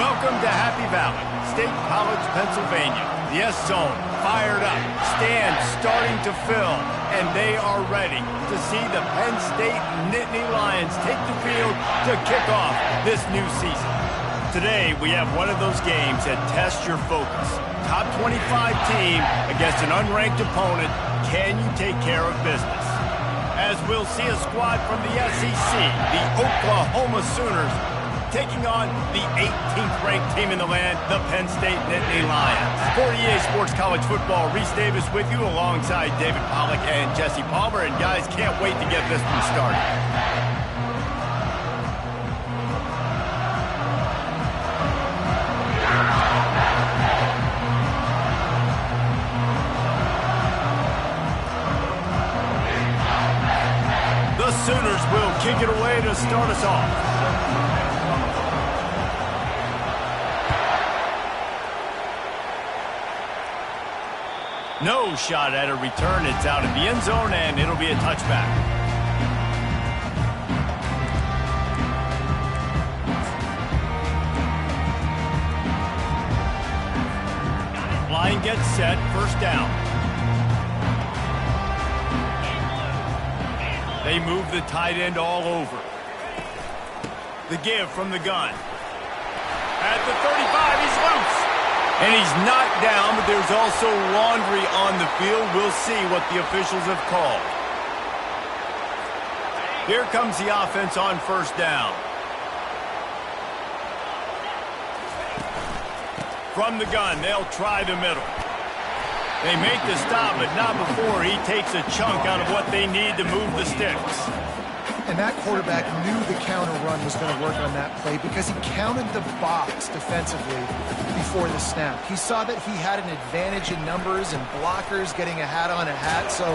Welcome to Happy Valley, State College, Pennsylvania. The S-Zone fired up, stands starting to fill, and they are ready to see the Penn State Nittany Lions take the field to kick off this new season. Today, we have one of those games that tests your focus. Top 25 team against an unranked opponent. Can you take care of business? As we'll see a squad from the SEC, the Oklahoma Sooners, taking on the 18th ranked team in the land, the Penn State Nittany Lions. For EA Sports College Football, Reese Davis with you alongside David Pollack and Jesse Palmer. And guys, can't wait to get this one started. The Sooners will kick it away to start us off. No shot at a return. It's out of the end zone, and it'll be a touchback. Line gets set, first down. They move the tight end all over. The give from the gun. At the 35, he's loose. And he's knocked down, but there's also laundry on the field. We'll see what the officials have called. Here comes the offense on first down. From the gun, they'll try the middle. They make the stop, but not before he takes a chunk out of what they need to move the sticks. And that quarterback knew the counter run was going to work on that play because he counted the box defensively before the snap. He saw that he had an advantage in numbers and blockers getting a hat on a hat, so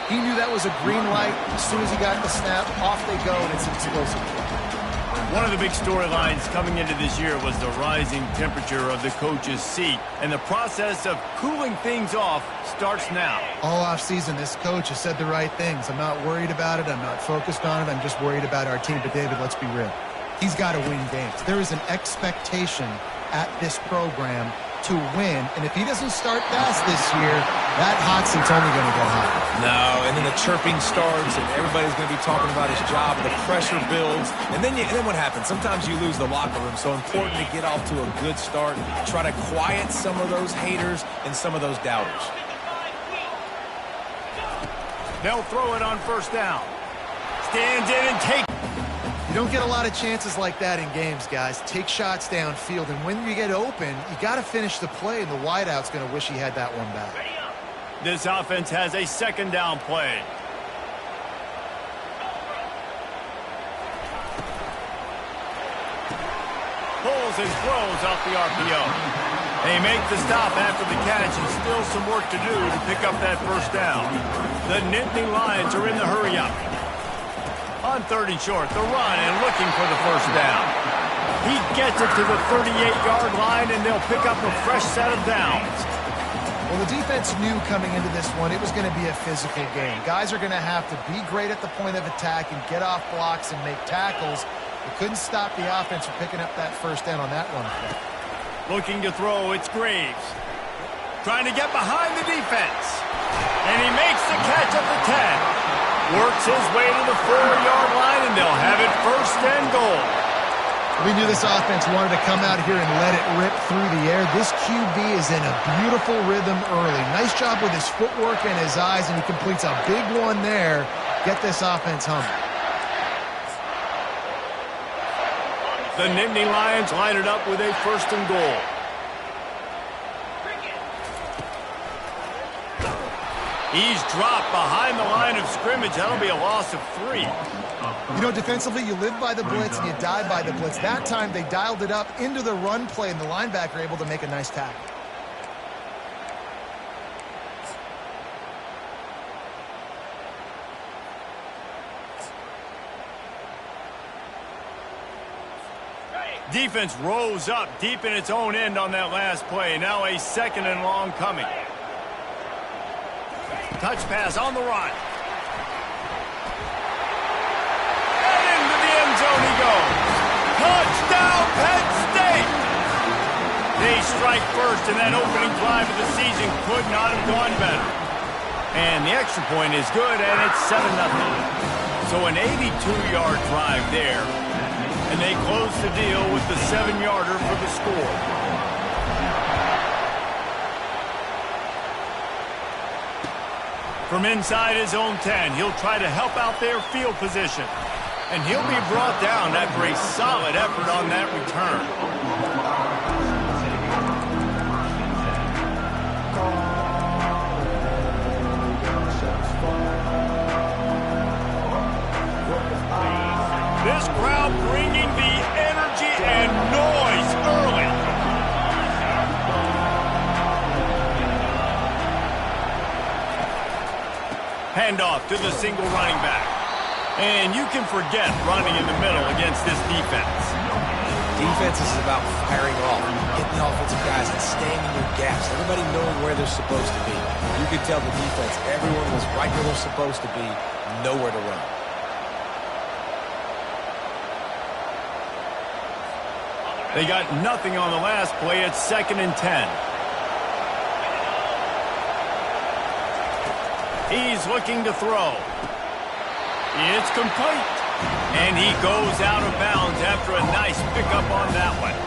he knew that was a green light. As soon as he got the snap, off they go, and it's explosive. One of the big storylines coming into this year was the rising temperature of the coach's seat, and the process of cooling things off starts now. All offseason, this coach has said the right things. I'm not worried about it. I'm not focused on it. I'm just worried about our team. But, David, let's be real. He's got to win games. There is an expectation at this program to win, and if he doesn't start fast this year, that hot seat's only going to get hot. No, and then the chirping starts, and everybody's going to be talking about his job. The pressure builds, and then what happens? Sometimes you lose the locker room. So important to get off to a good start. Try to quiet some of those haters and some of those doubters. They'll throw it on first down. Stands in and takes. You don't get a lot of chances like that in games, guys. Take shots downfield, and when you get open, you got to finish the play, and the wideout's going to wish he had that one back. This offense has a second down play. Pulls and throws off the RPO. They make the stop after the catch, and still some work to do to pick up that first down. The Nittany Lions are in the hurry-up. On third and short, the run and looking for the first down. He gets it to the 38-yard line, and they'll pick up a fresh set of downs. Well, the defense knew coming into this one it was going to be a physical game. Guys are going to have to be great at the point of attack and get off blocks and make tackles. They couldn't stop the offense from picking up that first down on that run play. Looking to throw, it's Graves. Trying to get behind the defense. And he makes the catch at the 10. Works his way to the 4-yard line, and they'll have it first and goal. We knew this offense wanted to come out here and let it rip through the air. This QB is in a beautiful rhythm early. Nice job with his footwork and his eyes, and he completes a big one there. Get this offense humming. The Nittany Lions line it up with a first and goal. He's dropped behind the line of scrimmage. That'll be a loss of 3. You know, defensively, you live by the blitz and you die by the blitz. That time, they dialed it up into the run play, and the linebacker able to make a nice tackle. Defense rose up deep in its own end on that last play. Now a second and long coming. Touch pass on the run. And into the end zone he goes. Touchdown, Penn State! strike first, and that opening drive of the season could not have gone better. And the extra point is good, and it's 7-0. So an 82-yard drive there, and they close the deal with the 7-yarder for the score. From inside his own 10, he'll try to help out their field position. And he'll be brought down after a solid effort on that return. This crowd bringing the energy and noise early. Handoff to the single running back. And you can forget running in the middle against this defense. Defense is about firing off, hitting the offensive guys and staying in their gaps. Everybody knowing where they're supposed to be. You could tell the defense, everyone was right where they're supposed to be, nowhere to run. They got nothing on the last play. It's 2nd and 10. He's looking to throw. It's complete. And he goes out of bounds after a nice pickup on that one.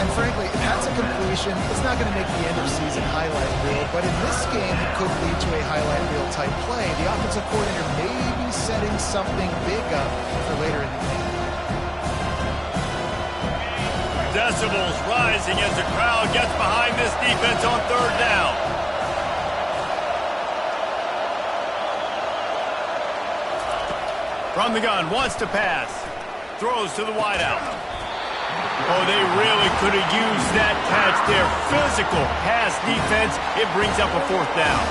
And frankly, if that's a completion, it's not going to make the end-of-season highlight reel. But in this game, it could lead to a highlight reel type play. The offensive coordinator may be setting something big up for later in the game. Decibels rising as the crowd gets behind this defense on 3rd down. From the gun, wants to pass. Throws to the wideout. Oh, they really could have used that catch there. Physical pass defense. It brings up a 4th down.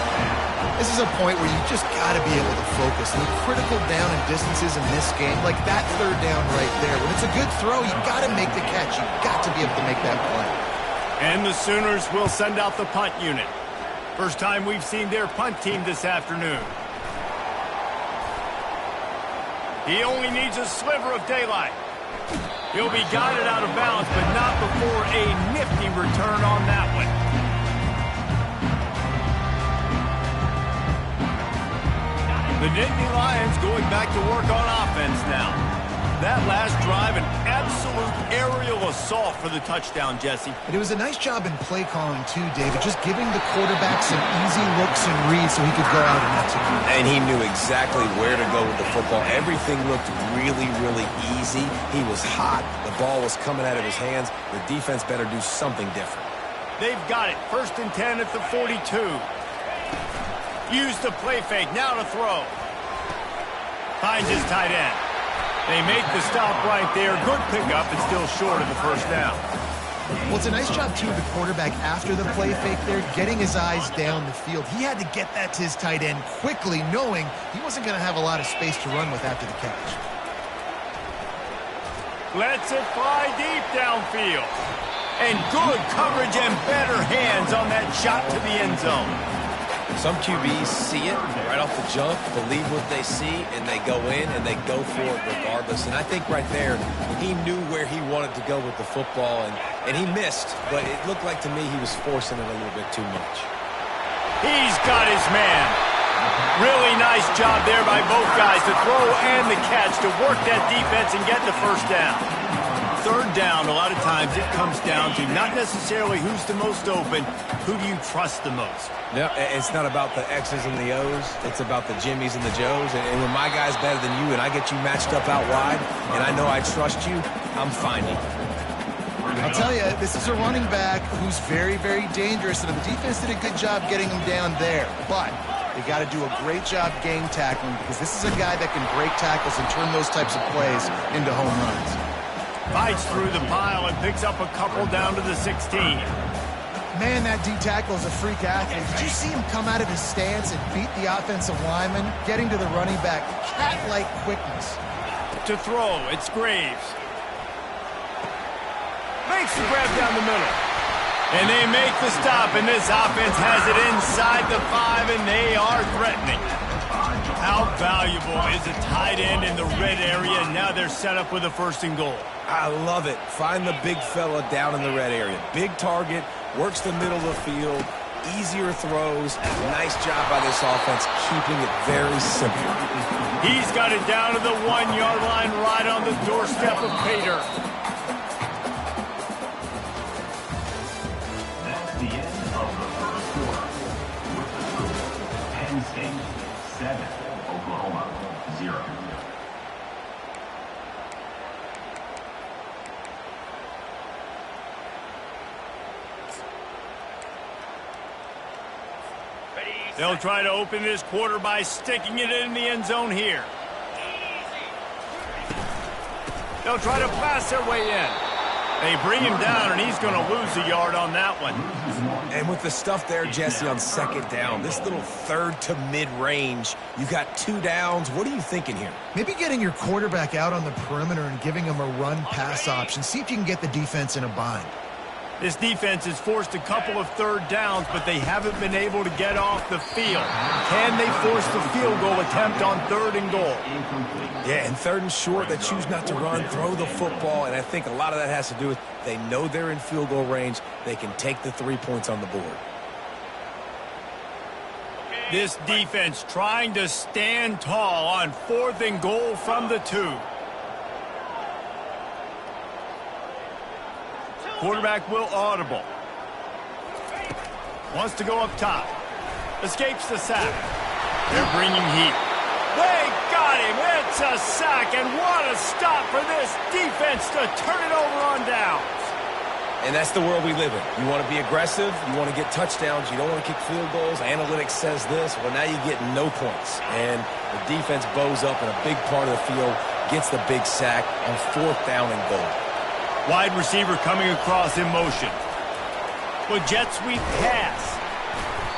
This is a point where you just got to be able to focus. And the critical down and distances in this game, like that 3rd down right there. When it's a good throw, you got to make the catch. You got to be able to make that play. And the Sooners will send out the punt unit. First time we've seen their punt team this afternoon. He only needs a sliver of daylight. He'll be guided out of bounds, but not before a nifty return on that one. The Nittany Lions going back to work on offense now. That last drive, an absolute aerial assault for the touchdown, Jesse. And it was a nice job in play calling too, David, just giving the quarterback some easy looks and reads so he could go out and execute. And he knew exactly where to go with the football. Everything looked really, really easy. He was hot. The ball was coming out of his hands. The defense better do something different. They've got it. 1st and 10 at the 42. Use the play fake. Now to throw. Finds his tight end. They make the stop right there. Good pickup, and still short of the 1st down. Well, it's a nice job, too, of the quarterback after the play fake there, getting his eyes down the field. He had to get that to his tight end quickly, knowing he wasn't going to have a lot of space to run with after the catch. Lets it fly deep downfield. And good coverage and better hands on that shot to the end zone. Some QBs see it right off the jump, believe what they see, and they go in and they go for it regardless. And I think right there, he knew where he wanted to go with the football, and he missed, but it looked like to me he was forcing it a little bit too much. He's got his man. Really nice job there by both guys, the throw and the catch, to work that defense and get the 1st down. 3rd down, a lot of times it comes down to not necessarily who's the most open, who do you trust the most? No, it's not about the X's and the O's. It's about the Jimmies and the Joes. And when my guy's better than you and I get you matched up out wide and I know I trust you, I'm finding. I'll tell you, this is a running back who's very, very dangerous, and the defense did a good job getting him down there. But they got to do a great job game tackling, because this is a guy that can break tackles and turn those types of plays into home runs. Fights through the pile and picks up a couple down to the 16. Man, that D-tackle is a freak athlete. Did you see him come out of his stance and beat the offensive lineman, getting to the running back? Cat-like quickness. To throw, it's Graves. Makes the grab down the middle. And they make the stop, and this offense has it inside the 5, and they are threatening. How valuable is a tight end in the red area? Now they're set up with a 1st and goal. I love it. Find the big fella down in the red area. Big target, works the middle of the field, easier throws. Nice job by this offense, keeping it very simple. He's got it down to the 1-yard line, right on the doorstep of pay dirt. That's the end of the first quarter. With the score, Penn State 7, Oklahoma 0. They'll try to open this quarter by sticking it in the end zone here. They'll try to pass their way in. They bring him down, and he's going to lose a yard on that one. And with the stuff there, Jesse, on second down, this little third to mid-range, you got 2 downs. What are you thinking here? Maybe getting your quarterback out on the perimeter and giving him a run-pass option. See if you can get the defense in a bind. This defense has forced a couple of third downs, but they haven't been able to get off the field. Can they force the field goal attempt on 3rd and goal? Yeah, and 3rd and short, they choose not to run, throw the football, and I think a lot of that has to do with they know they're in field goal range. They can take the 3 points on the board. This defense trying to stand tall on 4th and goal from the 2. Quarterback will audible. Wants to go up top. Escapes the sack. They're bringing heat. They got him. It's a sack, and what a stop for this defense to turn it over on downs. And that's the world we live in. You want to be aggressive. You want to get touchdowns. You don't want to kick field goals. Analytics says this. Well, now you get no points. And the defense bows up in a big part of the field, gets the big sack on 4th down and goal. Wide receiver coming across in motion. With jet sweep pass.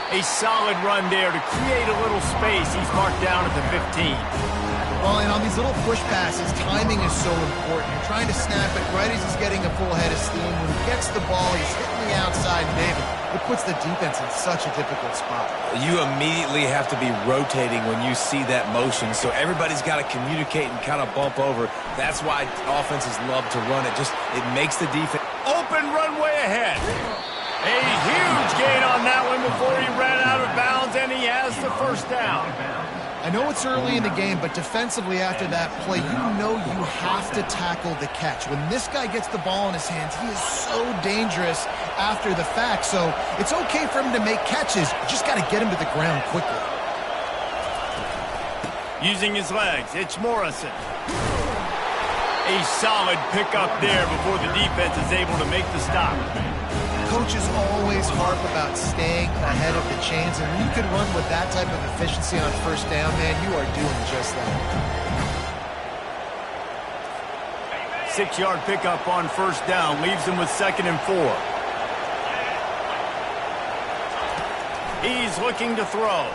A solid run there to create a little space. He's marked down at the 15. Well, and on these little push passes, timing is so important. You're trying to snap it right as he's getting a full head of steam. When he gets the ball, he's hitting the outside, David. It puts the defense in such a difficult spot. You immediately have to be rotating when you see that motion, so everybody's got to communicate and kind of bump over. That's why offenses love to run it. It makes the defense. Open runway ahead. A huge gain on that one before he ran out of bounds, and he has the 1st down. I know it's early in the game, but defensively after that play, you know you have to tackle the catch. When this guy gets the ball in his hands, he is so dangerous after the fact. So it's okay for him to make catches. You just got to get him to the ground quickly. Using his legs, it's Morrison. A solid pickup there before the defense is able to make the stop. Coaches always harp about staying ahead of the chains, and when you can run with that type of efficiency on 1st down, man, you are doing just that. 6-yard pickup on 1st down leaves him with 2nd and 4. He's looking to throw.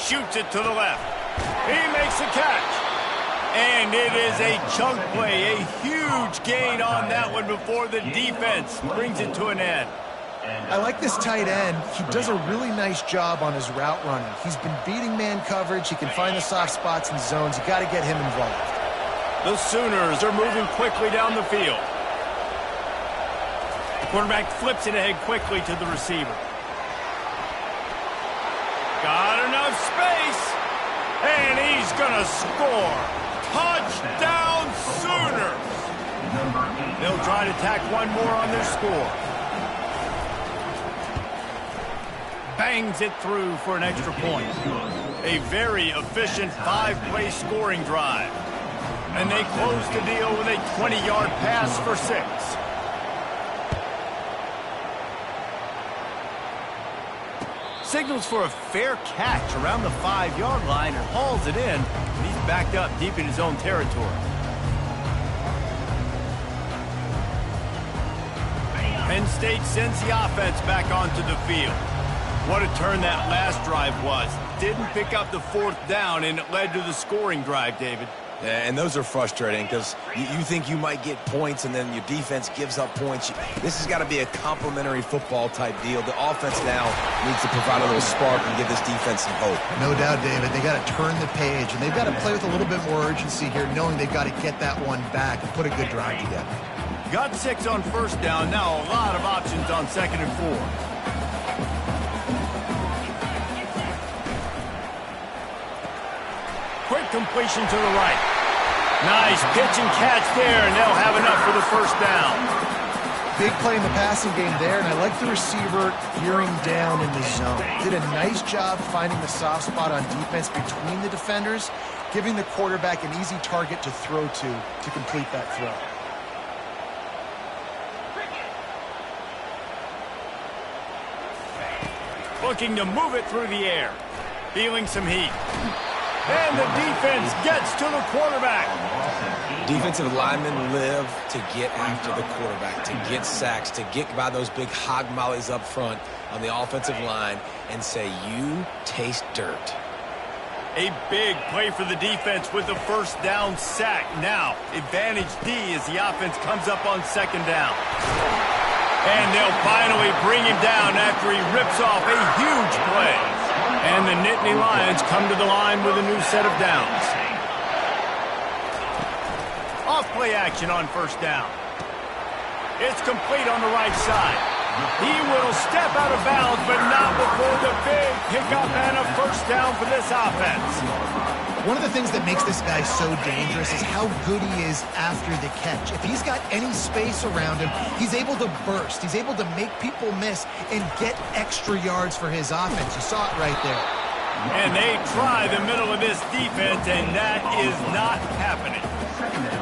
Shoots it to the left. He makes the catch. And it is a chunk play, a huge gain on that one before the defense brings it to an end. I like this tight end. He does a really nice job on his route running. He's been beating man coverage. He can find the soft spots and zones. You got to get him involved. The Sooners are moving quickly down the field. The quarterback flips it ahead quickly to the receiver. Got enough space, and he's going to score. Touchdown, Sooners! They'll try to tack one more on their score. Bangs it through for an extra point. A very efficient 5-play scoring drive. And they close the deal with a 20-yard pass for 6. Signals for a fair catch around the 5-yard line and hauls it in. And he's backed up deep in his own territory. Penn State sends the offense back onto the field. What a turn that last drive was. Didn't pick up the 4th down, and it led to the scoring drive, David. Yeah, and those are frustrating because you think you might get points and then your defense gives up points. This has got to be a complementary football type deal. The offense now needs to provide a little spark and give this defense some hope. No doubt, David. They got to turn the page, and they've got to play with a little bit more urgency here, knowing they've got to get that one back and put a good drive together. Got 6 on first down. Now a lot of options on 2nd and 4. Quick completion to the right. Nice pitch and catch there, and they'll have enough for the first down. Big play in the passing game there, and I like the receiver gearing down in the zone. Did a nice job finding the soft spot on defense between the defenders, giving the quarterback an easy target to throw to complete that throw. Looking to move it through the air. Feeling some heat. And the defense gets to the quarterback. Defensive linemen live to get after the quarterback, to get sacks, to get by those big hog mollies up front on the offensive line and say, you taste dirt. A big play for the defense with the first down sack. Now, advantage D as the offense comes up on 2nd down. And they'll finally bring him down after he rips off a huge play. And the Nittany Lions come to the line with a new set of downs. Off play action on first down. It's complete on the right side. He will step out of bounds, but not before the big pickup and a first down for this offense. One of the things that makes this guy so dangerous is how good he is after the catch. If he's got any space around him, he's able to burst. He's able to make people miss and get extra yards for his offense. You saw it right there. And they try the middle of this defense, and that is not happening.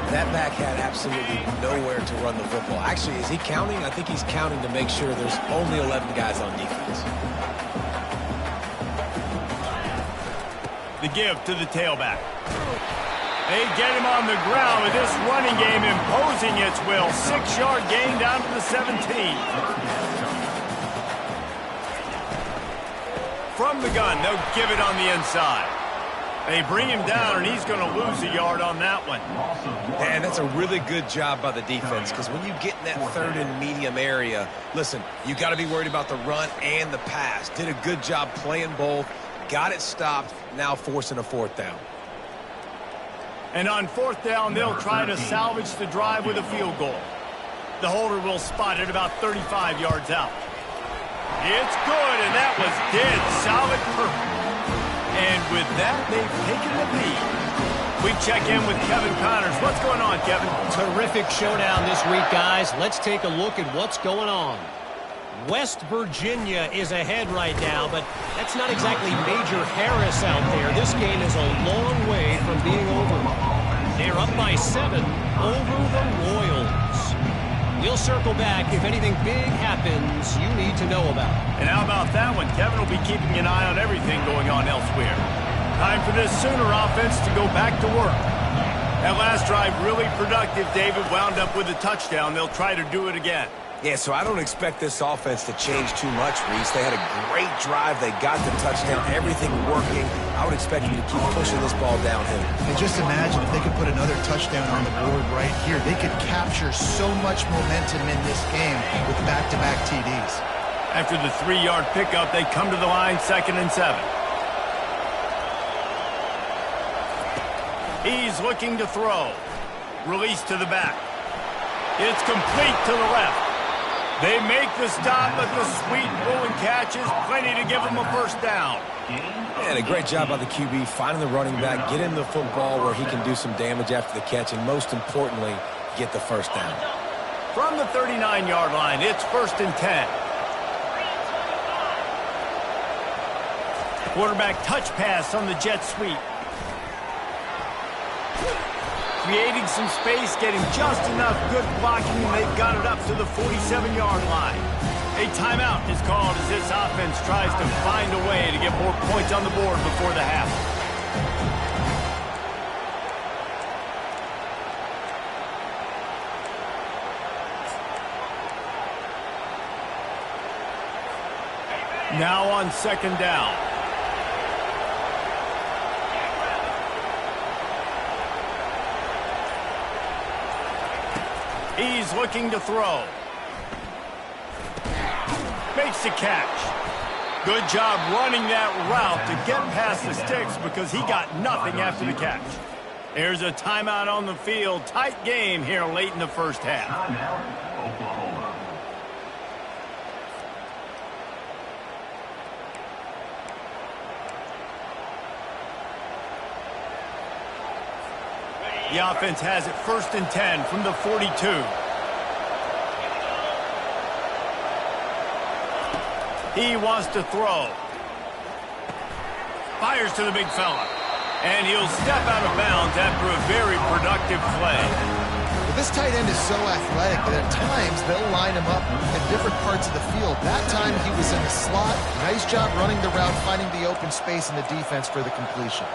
That back had absolutely nowhere to run the football. Actually, is he counting? I think he's counting to make sure there's only 11 guys on defense. The give to the tailback. They get him on the ground with this running game imposing its will. 6-yard gain down to the 17. From the gun, they'll give it on the inside. They bring him down, and he's going to lose a yard on that one. And that's a really good job by the defense, because when you get in that 3rd and medium area, listen, you got to be worried about the run and the pass. Did a good job playing both, got it stopped, now forcing a 4th down. And on 4th down, they'll try to salvage the drive with a field goal. The holder will spot it about 35 yards out. It's good, and that was dead solid perfect. And with that, they've taken the lead. We check in with Kevin Connors. What's going on, Kevin? Terrific showdown this week, guys. Let's take a look at what's going on. West Virginia is ahead right now, but that's not exactly Major Harris out there. This game is a long way from being over. They're up by 7 over the Royals. We'll circle back if anything big happens you need to know about. And how about that one? Kevin will be keeping an eye on everything going on elsewhere. Time for this Sooner offense to go back to work. That last drive really productive. David wound up with a touchdown. They'll try to do it again. Yeah, so I don't expect this offense to change too much, Reese. They had a great drive. They got the touchdown. Everything working. I would expect them to keep pushing this ball downhill. And just imagine if they could put another touchdown on the board right here. They could capture so much momentum in this game with back-to-back TDs. After the 3-yard pickup, they come to the line 2nd and 7. He's looking to throw. Release to the back. It's complete to the left. They make the stop, but the sweet pulling catch is plenty to give them a first down. And a great job by the QB, finding the running back, get him the football where he can do some damage after the catch, and most importantly, get the first down. From the 39-yard line, it's 1st and 10. Quarterback touch pass on the jet sweep. Creating some space, getting just enough good blocking, and they've got it up to the 47-yard line. A timeout is called as this offense tries to find a way to get more points on the board before the half. Now on 2nd down. He's looking to throw. Makes the catch. Good job running that route to get past the sticks because he got nothing after the catch. There's a timeout on the field. Tight game here late in the first half. Timeout, Oklahoma. The offense has it 1st and 10 from the 42. He wants to throw. Fires to the big fella. And he'll step out of bounds after a very productive play. Well, this tight end is so athletic that at times they'll line him up at different parts of the field. That time he was in the slot. Nice job running the route, finding the open space in the defense for the completion.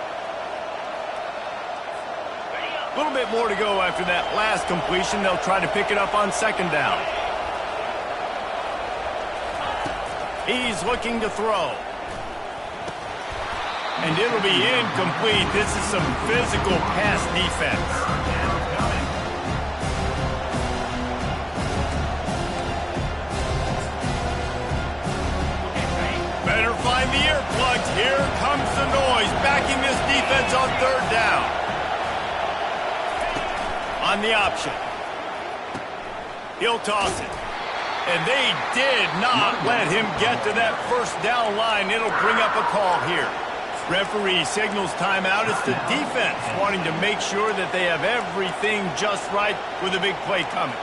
A little bit more to go after that last completion. They'll try to pick it up on 2nd down. He's looking to throw. And it'll be incomplete. This is some physical pass defense. Better find the earplugs. Here comes the noise, backing this defense on 3rd down. On the option. He'll toss it. And they did not let him get to that 1st down line. It'll bring up a call here. Referee signals timeout. It's the defense wanting to make sure that they have everything just right with a big play coming.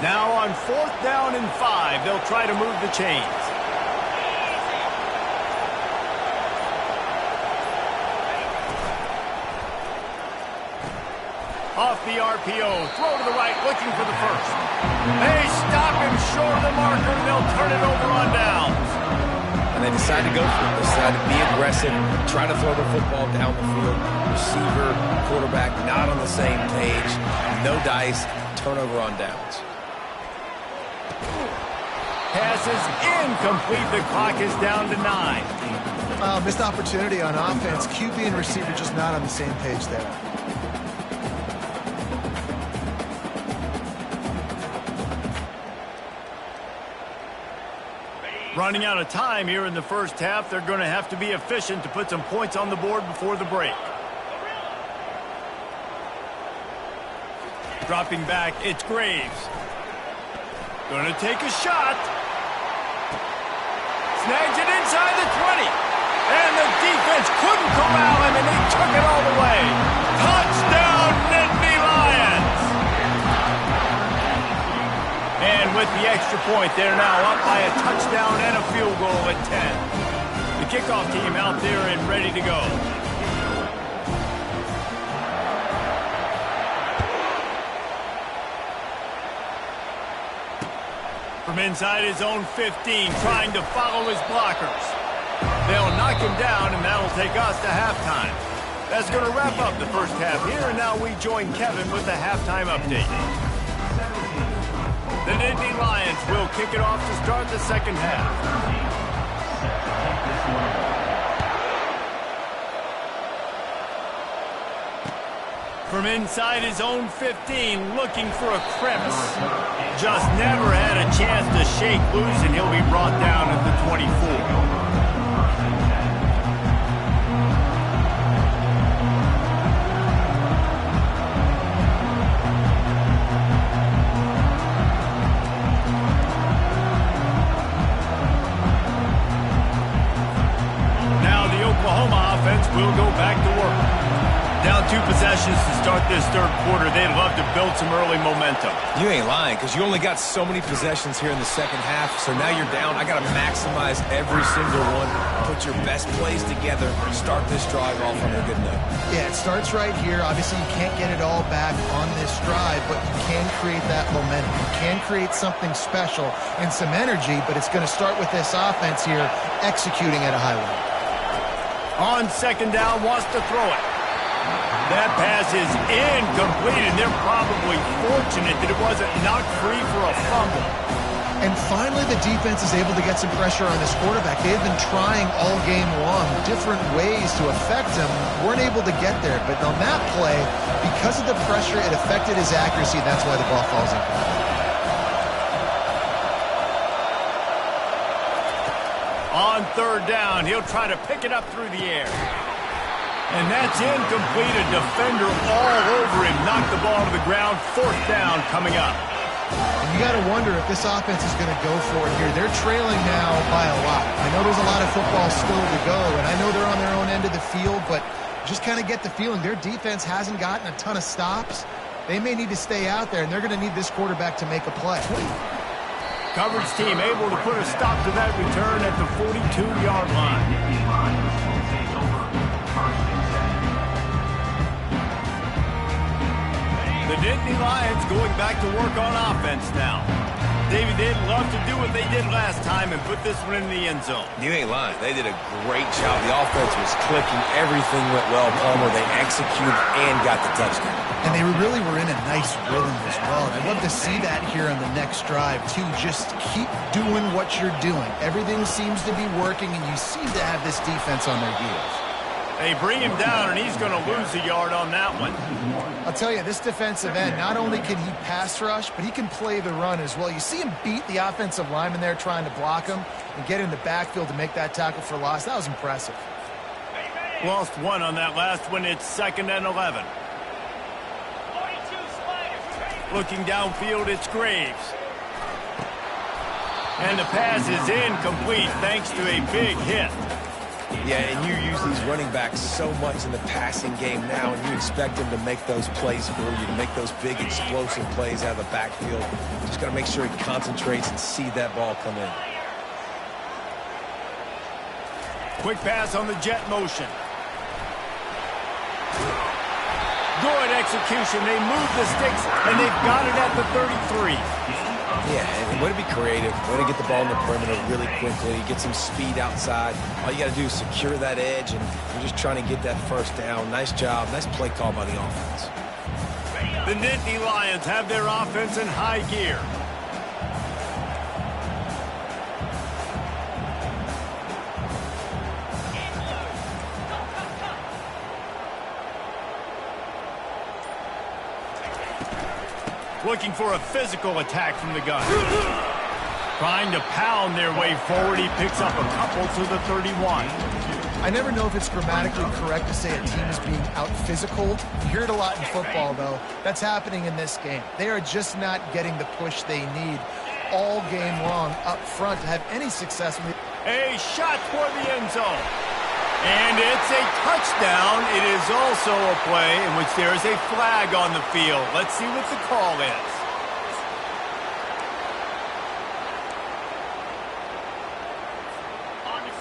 Now on 4th down and 5, they'll try to move the chains. Off the RPO, throw to the right, looking for the 1st. They stop him short of the marker, and they'll turn it over on downs. And they decide to go for it. They decide to be aggressive, try to throw the football down the field. Receiver, quarterback, not on the same page. No dice, turnover on downs. Pass is incomplete. The clock is down to 9. Missed opportunity on offense. QB and receiver just not on the same page there. Running out of time here in the first half. They're going to have to be efficient to put some points on the board before the break. Dropping back, it's Graves. Going to take a shot. Snags it inside the 20. And the defense couldn't corral him, and they took it all the way. Touchdown, Nittany Lions! And with the extra point, they're now up by a touchdown and a field goal at 10. The kickoff team out there and ready to go. From inside his own 15, trying to follow his blockers. They'll knock him down, and that'll take us to halftime. That's going to wrap up the first half here, and now we join Kevin with the halftime update. The Nittany Lions will kick it off to start the second half. From inside his own 15, looking for a crevice. Just never had a chance to shake loose, and he'll be brought down at the 24. Oklahoma offense will go back to work. Down 2 possessions to start this third quarter. They'd love to build some early momentum. You ain't lying, because you only got so many possessions here in the second half, so now you're down. I got to maximize every single one, put your best plays together, start this drive off on a good note. Yeah, it starts right here. Obviously, you can't get it all back on this drive, but you can create that momentum. You can create something special and some energy, but it's going to start with this offense here executing at a high level. On second down, wants to throw it. That pass is incomplete, and they're probably fortunate that it wasn't knocked free for a fumble. And finally the defense is able to get some pressure on this quarterback. They have been trying all game long different ways to affect him. Weren't able to get there. But on that play, because of the pressure, it affected his accuracy. That's why the ball falls incomplete. On third down, he'll try to pick it up through the air. And that's incomplete. A defender all over him. Knocked the ball to the ground. Fourth down coming up. And you got to wonder if this offense is going to go for it here. They're trailing now by a lot. I know there's a lot of football still to go, and I know they're on their own end of the field, but just kind of get the feeling their defense hasn't gotten a ton of stops. They may need to stay out there, and they're going to need this quarterback to make a play. Coverage team able to put a stop to that return at the 42-yard line. The Nittany Lions going back to work on offense now. Davey, they'd love to do what they did last time and put this one in the end zone. You ain't lying. They did a great job. The offense was clicking. Everything went well, Palmer. They executed and got the touchdown. And they really were in a nice rhythm as well. And I'd love to see that here on the next drive, too. Just keep doing what you're doing. Everything seems to be working, and you seem to have this defense on their heels. They bring him down, and he's going to lose a yard on that one. I'll tell you, this defensive end, not only can he pass rush, but he can play the run as well. You see him beat the offensive lineman there trying to block him and get in the backfield to make that tackle for loss. That was impressive. Lost one on that last one. It's 2nd and 11. Looking downfield, it's Graves. And the pass is incomplete thanks to a big hit. Yeah, and you use these running backs so much in the passing game now, and you expect them to make those plays for you, to make those big explosive plays out of the backfield. Just got to make sure he concentrates and see that ball come in. Quick pass on the jet motion. Good execution. They move the sticks, and they've got it at the 33. Yeah, and way to be creative, way to get the ball in the perimeter really quickly, get some speed outside. All you got to do is secure that edge, and you're just trying to get that first down. Nice job. Nice play call by the offense. The Nittany Lions have their offense in high gear. Looking for a physical attack from the gun. Trying to pound their way forward. He picks up a couple to the 31. I never know if it's grammatically correct to say a team is being out-physical. You hear it a lot in football, though. That's happening in this game. They are just not getting the push they need all game long up front to have any success. A shot toward the end zone. And it's a touchdown. It is also a play in which there is a flag on the field. Let's see what the call is.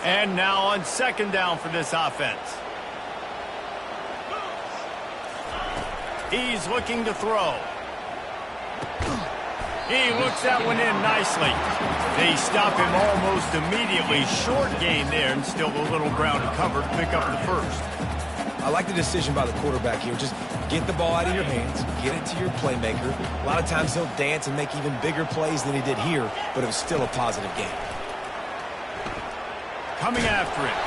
And now on 2nd down for this offense. He's looking to throw. He looks that one in nicely. They stop him almost immediately. Short gain there, and still a little ground to cover to pick up the first. I like the decision by the quarterback here. Just get the ball out of your hands, get it to your playmaker. A lot of times he'll dance and make even bigger plays than he did here, but it was still a positive game. Coming after it.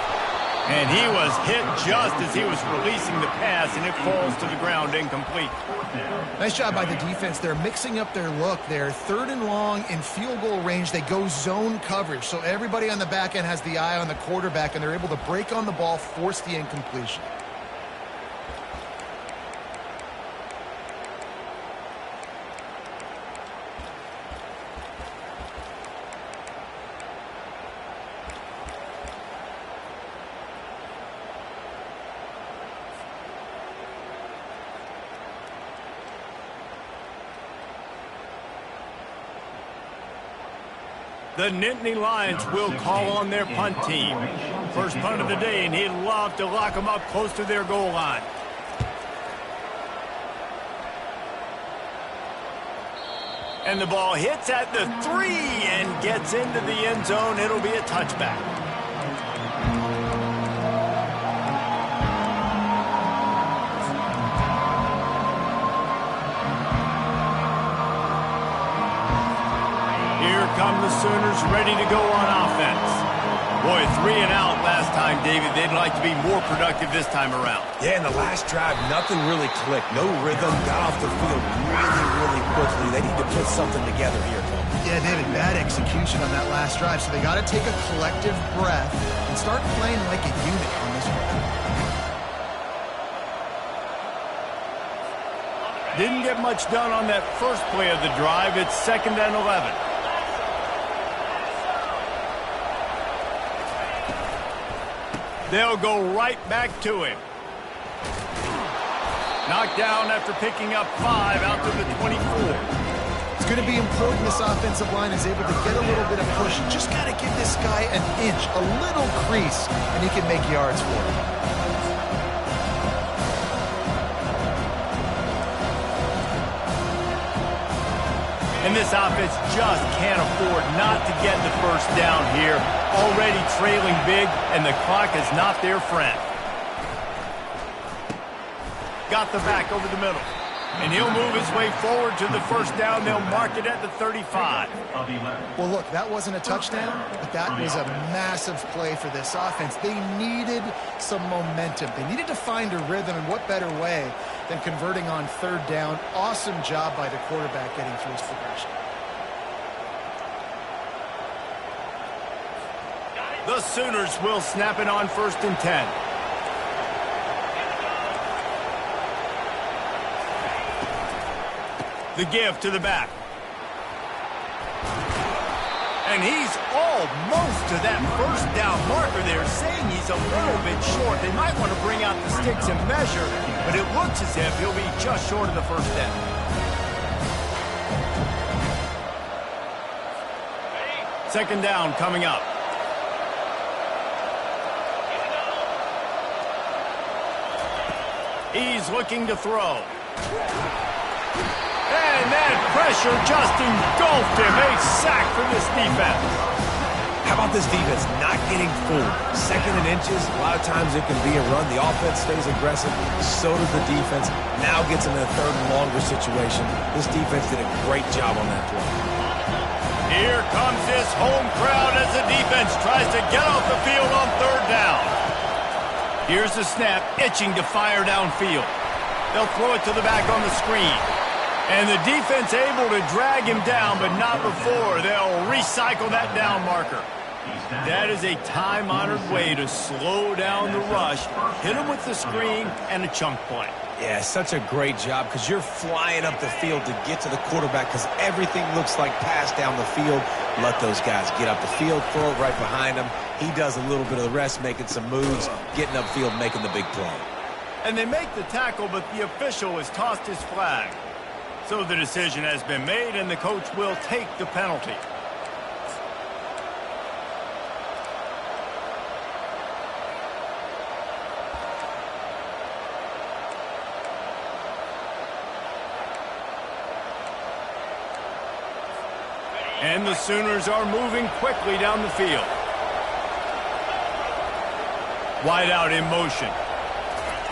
And he was hit just as he was releasing the pass, and it falls to the ground incomplete. Nice job by the defense. They're mixing up their look. They're 3rd and long in field goal range. They go zone coverage. So everybody on the back end has the eye on the quarterback, and they're able to break on the ball, force the incompletion. The Nittany Lions will call on their punt team. First punt of the day, and he'd love to lock them up close to their goal line. And the ball hits at the 3 and gets into the end zone. It'll be a touchback. Here come the Sooners ready to go on offense. Boy, 3 and out last time, David. They'd like to be more productive this time around. Yeah, in the last drive, nothing really clicked. No rhythm, got off the field really quickly. They need to put something together here, Tom. Yeah, David, bad execution on that last drive, so they got to take a collective breath and start playing like a unit on this one. Didn't get much done on that first play of the drive. It's 2nd and 11. They'll go right back to him. Knocked down after picking up 5 out to the 24. It's going to be important this offensive line is able to get a little bit of push. You just got to give this guy an inch, a little crease, and he can make yards for it. And this offense just can't afford not to get the first down here. Already trailing big, and the clock is not their friend. Got the back over the middle. And he'll move his way forward to the first down. They'll mark it at the 35. Well, look, that wasn't a touchdown, but that was a massive play for this offense. They needed some momentum. They needed to find a rhythm, and what better way than converting on 3rd down. Awesome job by the quarterback getting through his progression. The Sooners will snap it on 1st and 10. The give to the back. And he's almost to that first down marker there, saying he's a little bit short. They might want to bring out the sticks and measure, but it looks as if he'll be just short of the first down. Second down coming up. He's looking to throw. And that pressure just engulfed him. A sack for this defense. How about this defense not getting fooled? 2nd and inches, a lot of times it can be a run. The offense stays aggressive. So does the defense. Now gets him in a 3rd and longer situation. This defense did a great job on that play. Here comes this home crowd as the defense tries to get off the field on 3rd down. Here's the snap, itching to fire downfield. They'll throw it to the back on the screen. And the defense able to drag him down, but not before. They'll recycle that down marker. That is a time-honored way to slow down the rush, hit him with the screen, and a chunk play. Yeah, such a great job because you're flying up the field to get to the quarterback because everything looks like pass down the field. Let those guys get up the field, throw it right behind him. He does a little bit of the rest, making some moves, getting upfield, making the big play. And they make the tackle, but the official has tossed his flag. So the decision has been made, and the coach will take the penalty. And the Sooners are moving quickly down the field. Wide out in motion.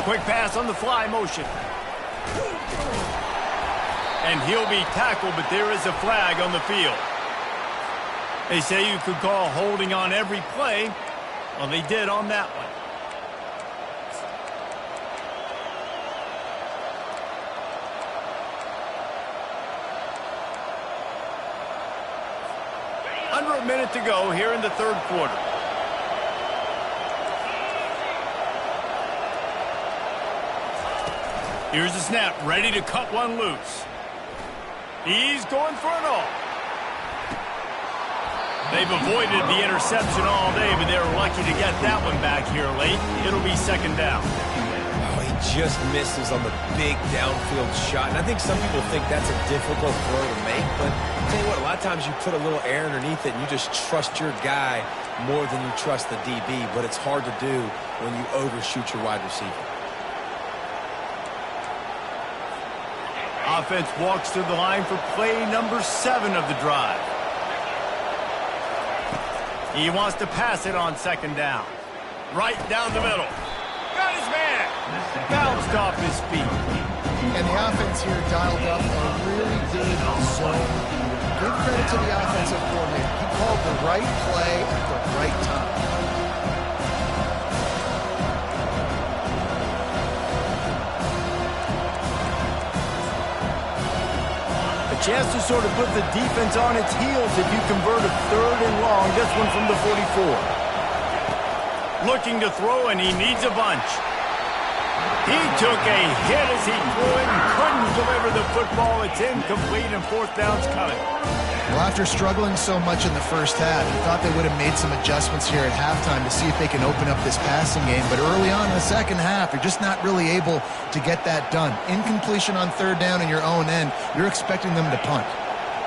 Quick pass on the fly motion. And he'll be tackled, but there is a flag on the field. They say you could call holding on every play. Well, they did on that one. Under a minute to go here in the 3rd quarter. Here's the snap, ready to cut one loose. He's going for it all. They've avoided the interception all day, but they're lucky to get that one back here late. It'll be 2nd down. Oh, he just misses on the big downfield shot. And I think some people think that's a difficult throw to make, but I'll tell you what, a lot of times you put a little air underneath it and you just trust your guy more than you trust the DB, but it's hard to do when you overshoot your wide receiver. Offense walks to the line for play number 7 of the drive. He wants to pass it on 2nd down. Right down the middle. Got his man. Bounced off his feet. And the offense here dialed up a really good zone give credit to the offensive coordinator. He called the right play at the right time. A chance to sort of put the defense on its heels if you convert a 3rd and long. This one from the 44. Looking to throw, and he needs a bunch. He took a hit as he threw it and couldn't deliver the football. It's incomplete, and 4th down's coming. Well, after struggling so much in the first half, you thought they would have made some adjustments here at halftime to see if they can open up this passing game. But early on in the second half, you're just not really able to get that done. Incompletion on 3rd down in your own end, you're expecting them to punt.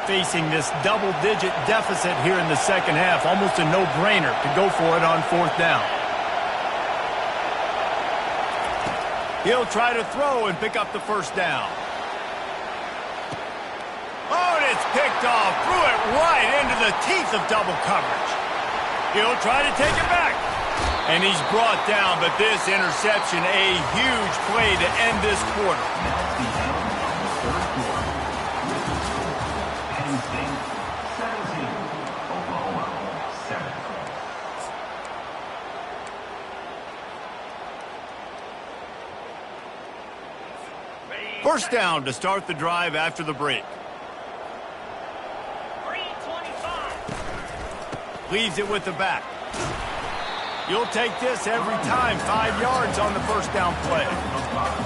Facing this double-digit deficit here in the second half, almost a no-brainer to go for it on 4th down. He'll try to throw and pick up the 1st down. Oh, and it's picked off. Threw it right into the teeth of double coverage. He'll try to take it back. And he's brought down, but this interception, a huge play to end this quarter. That's the end of the third quarter. Penn State 17, Oklahoma 7. First down to start the drive after the break. Leaves it with the back. You'll take this every time. 5 yards on the 1st down play.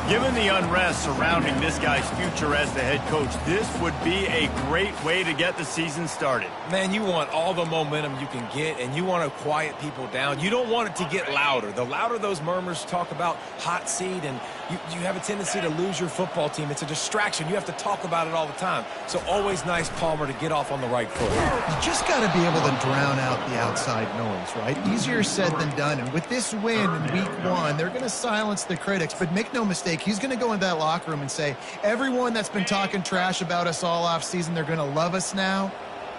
Given the unrest surrounding this guy's future as the head coach, this would be a great way to get the season started. Man, you want all the momentum you can get, and you want to quiet people down. You don't want it to get louder. The louder those murmurs talk about hot seat, and you have a tendency to lose your football team. It's a distraction. You have to talk about it all the time. So always nice, Palmer, to get off on the right foot. You just got to be able to drown out the outside noise, right? Easier said than done. And with this win in week 1, they're going to silence the critics. But make no mistake, he's going to go into that locker room and say, everyone that's been talking trash about us all offseason, they're going to love us now.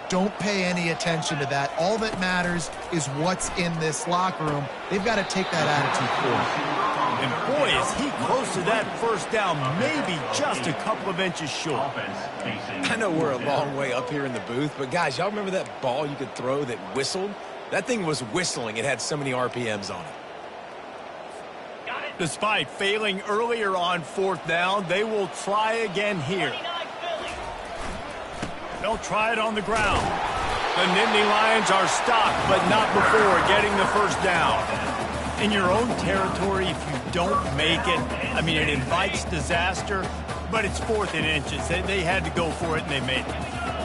Don't pay any attention to that. All that matters is what's in this locker room. They've got to take that attitude forward. And boy, is he close to that 1st down, maybe just a couple of inches short. I know we're a long way up here in the booth, but guys, y'all remember that ball you could throw that whistled? That thing was whistling. It had so many RPMs on it. Despite failing earlier on 4th down, they will try again here. They'll try it on the ground. The Nittany Lions are stopped, but not before getting the 1st down. In your own territory, if you don't make it, I mean, it invites disaster, but it's 4th and inches. They had to go for it, and they made it.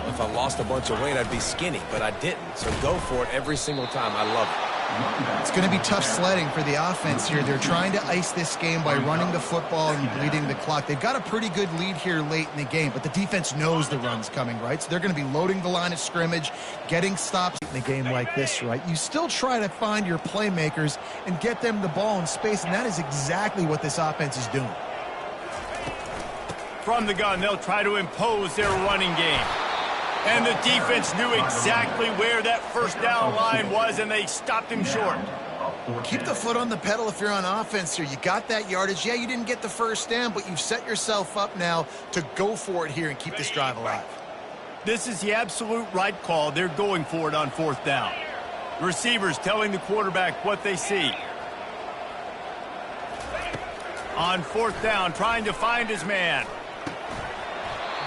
If I lost a bunch of weight, I'd be skinny, but I didn't. So go for it every single time. I love it. It's going to be tough sledding for the offense here. They're trying to ice this game by running the football and bleeding the clock. They've got a pretty good lead here late in the game, but the defense knows the run's coming, right? So they're going to be loading the line of scrimmage, getting stops in a game like this, right? You still try to find your playmakers and get them the ball in space, and that is exactly what this offense is doing. From the gun, they'll try to impose their running game. And the defense knew exactly where that 1st down line was, and they stopped him short. Keep the foot on the pedal if you're on offense here. You got that yardage. Yeah, you didn't get the 1st down, but you've set yourself up now to go for it here and keep this drive alive. This is the absolute right call. They're going for it on 4th down. The receivers telling the quarterback what they see. On 4th down, trying to find his man.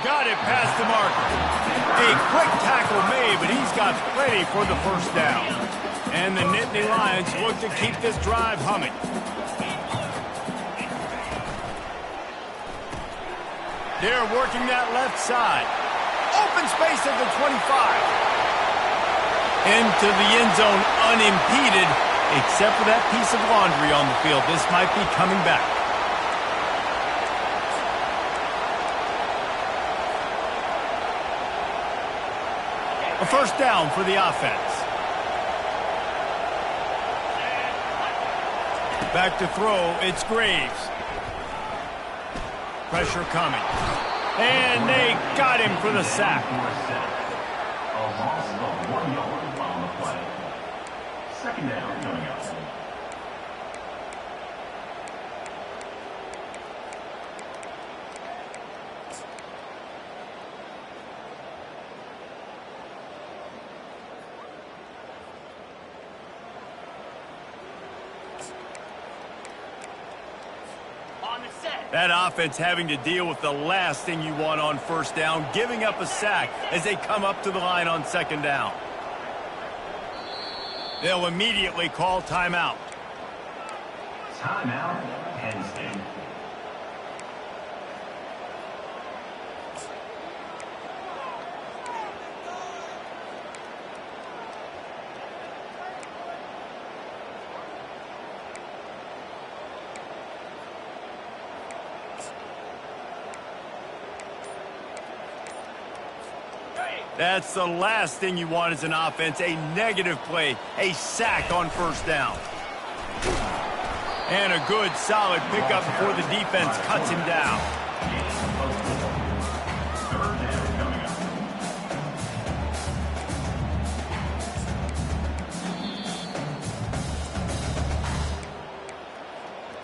Got it past the marker. A quick tackle made, but he's got plenty for the 1st down. And the Nittany Lions look to keep this drive humming. They're working that left side. Open space at the 25. Into the end zone unimpeded, except for that piece of laundry on the field. This might be coming back. A 1st down for the offense. Back to throw, it's Graves. Pressure coming. And they got him for the sack. A loss of 1 yard on the play. 2nd down coming up. That offense having to deal with the last thing you want on first down, giving up a sack as they come up to the line on second down. They'll immediately call timeout. Timeout, Penn State. That's the last thing you want as an offense, a negative play, a sack on first down. And a good, solid pickup before the defense cuts him down. Third down coming up.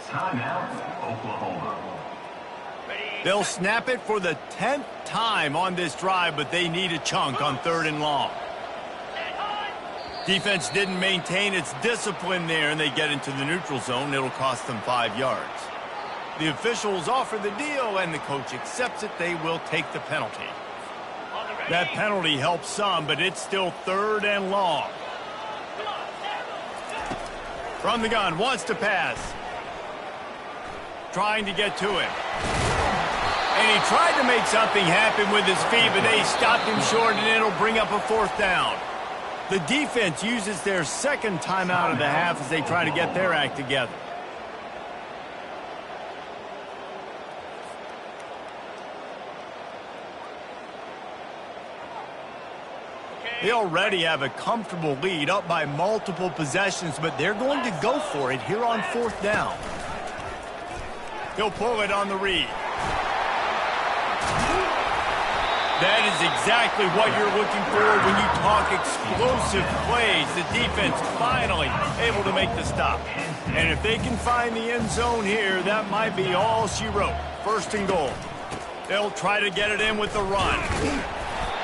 Timeout, Oklahoma. They'll snap it for the 10th time on this drive, but they need a chunk on third and long. Defense didn't maintain its discipline there, and they get into the neutral zone. It'll cost them 5 yards. The officials offer the deal, and the coach accepts it. They will take the penalty. That penalty helps some, but it's still third and long. From the gun, wants to pass. Trying to get to him. And he tried to make something happen with his feet, but they stopped him short, and it'll bring up a fourth down. The defense uses their second timeout of the half as they try to get their act together. They already have a comfortable lead, up by multiple possessions, but they're going to go for it here on fourth down. He'll pull it on the read. That is exactly what you're looking for when you talk explosive plays. The defense finally able to make the stop. And if they can find the end zone here, that might be all she wrote. First and goal. They'll try to get it in with the run.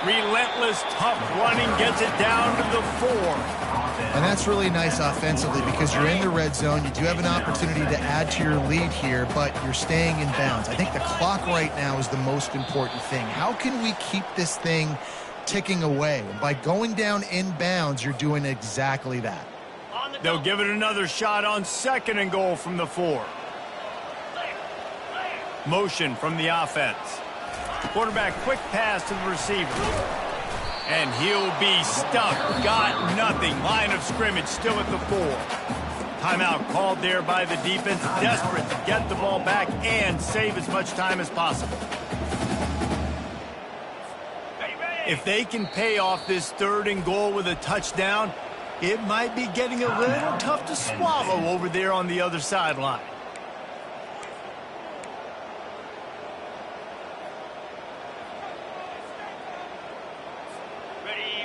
Relentless, tough running gets it down to the 4. And that's really nice offensively because you're in the red zone. You do have an opportunity to add to your lead here, but you're staying in bounds. I think the clock right now is the most important thing. How can we keep this thing ticking away? By going down in bounds, you're doing exactly that. They'll give it another shot on second and goal from the 4. Motion from the offense. Quarterback quick pass to the receiver. And he'll be stuck. Got nothing. Line of scrimmage still at the 4. Timeout called there by the defense. Desperate to get the ball back and save as much time as possible. If they can pay off this third and goal with a touchdown, it might be getting a little tough to swallow over there on the other sideline.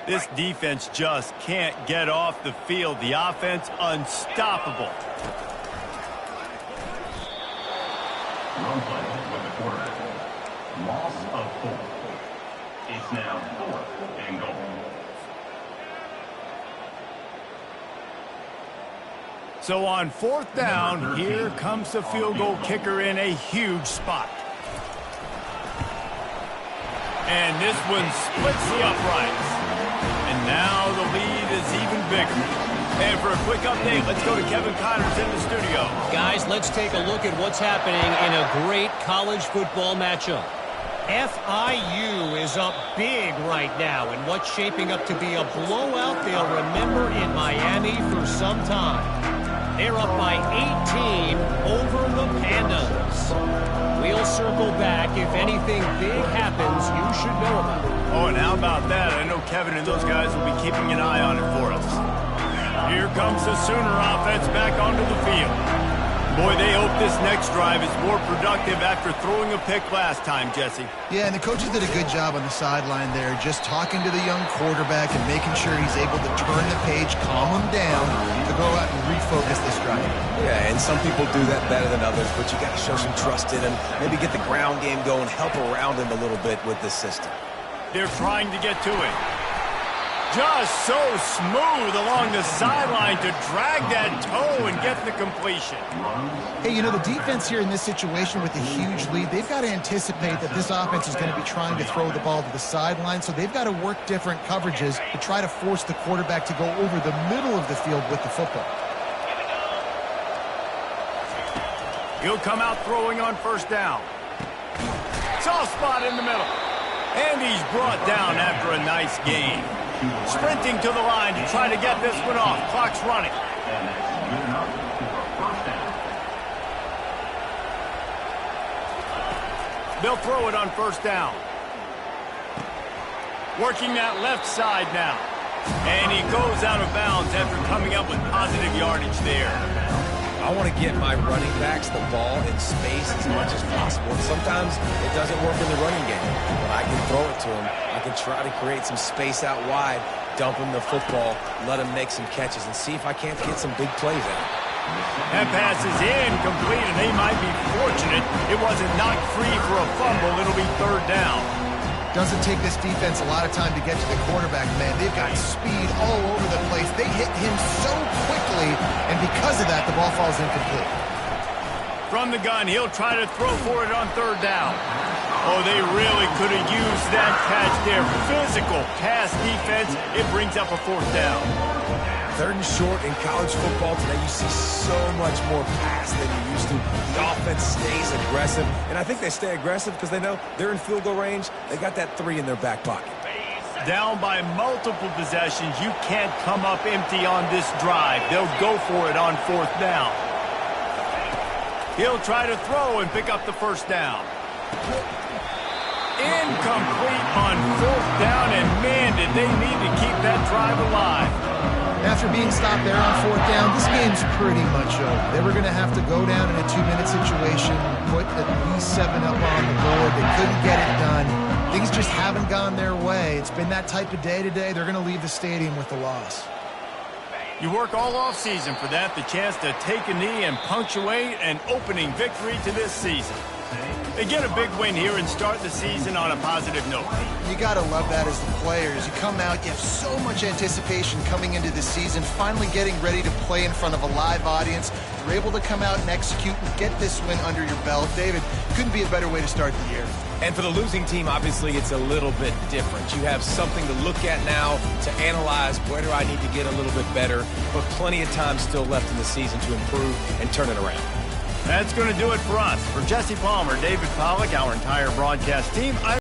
This defense just can't get off the field. The offense unstoppable. Run play with the quarterback. Loss of 4. It's now 4th and goal. So on fourth down, here comes the field goal kicker in a huge spot. And this one splits the uprights. And now the lead is even bigger. And for a quick update, let's go to Kevin Connors in the studio. Guys, let's take a look at what's happening in a great college football matchup. FIU is up big right now in what's shaping up to be a blowout they'll remember in Miami for some time. They're up by 18 over the Pandas. We'll circle back. If anything big happens, you should know about it. Oh, and how about that? I know Kevin and those guys will be keeping an eye on it for us. Here comes the Sooner offense back onto the field. Boy, they hope this next drive is more productive after throwing a pick last time, Jesse. Yeah, and the coaches did a good job on the sideline there, just talking to the young quarterback and making sure he's able to turn the page, calm him down, to go out and refocus this drive. Yeah, and some people do that better than others, but you got to show some trust in him, maybe get the ground game going, help around him a little bit with this system. They're trying to get to it. Just so smooth along the sideline to drag that toe and get the completion. Hey, you know, the defense here in this situation with a huge lead, they've got to anticipate that this offense is going to be trying to throw the ball to the sideline, so they've got to work different coverages to try to force the quarterback to go over the middle of the field with the football. He'll come out throwing on first down. Soft spot in the middle. And he's brought down after a nice gain. Sprinting to the line to try to get this one off. Clock's running. And that's good enough for a first down. They'll throw it on first down. Working that left side now. And he goes out of bounds after coming up with positive yardage there. I want to get my running backs the ball in space as much as possible. And sometimes it doesn't work in the running game. But I can throw it to him. I can try to create some space out wide, dump him the football, let him make some catches, and see if I can't get some big plays out. That pass is incomplete, and they might be fortunate it wasn't knocked free for a fumble. It'll be third down. Doesn't take this defense a lot of time to get to the quarterback, man. They've got speed all over the place. They hit him so quickly, and because of that, the ball falls incomplete. From the gun, he'll try to throw for it on third down. Oh, they really could have used that catch there. Physical pass defense. It brings up a fourth down. Third and short in college football today, you see so much more pass than you used to. The offense stays aggressive, and I think they stay aggressive because they know they're in field goal range. They got that 3 in their back pocket. Down by multiple possessions, you can't come up empty on this drive. They'll go for it on fourth down. He'll try to throw and pick up the first down. Incomplete on fourth down, and man, did they need to keep that drive alive. After being stopped there on fourth down, this game's pretty much over. They were going to have to go down in a 2-minute situation, put at least 7 up on the board. They couldn't get it done. Things just haven't gone their way. It's been that type of day today. They're going to leave the stadium with the loss. You work all offseason for that, the chance to take a knee and punctuate an opening victory to this season. They get a big win here and start the season on a positive note. You got to love that as the players. You come out, you have so much anticipation coming into the season, finally getting ready to play in front of a live audience. You're able to come out and execute and get this win under your belt. David, couldn't be a better way to start the year. And for the losing team, obviously, it's a little bit different. You have something to look at now to analyze where do I need to get a little bit better, but plenty of time still left in the season to improve and turn it around. That's going to do it for us. For Jesse Palmer, David Pollack, our entire broadcast team,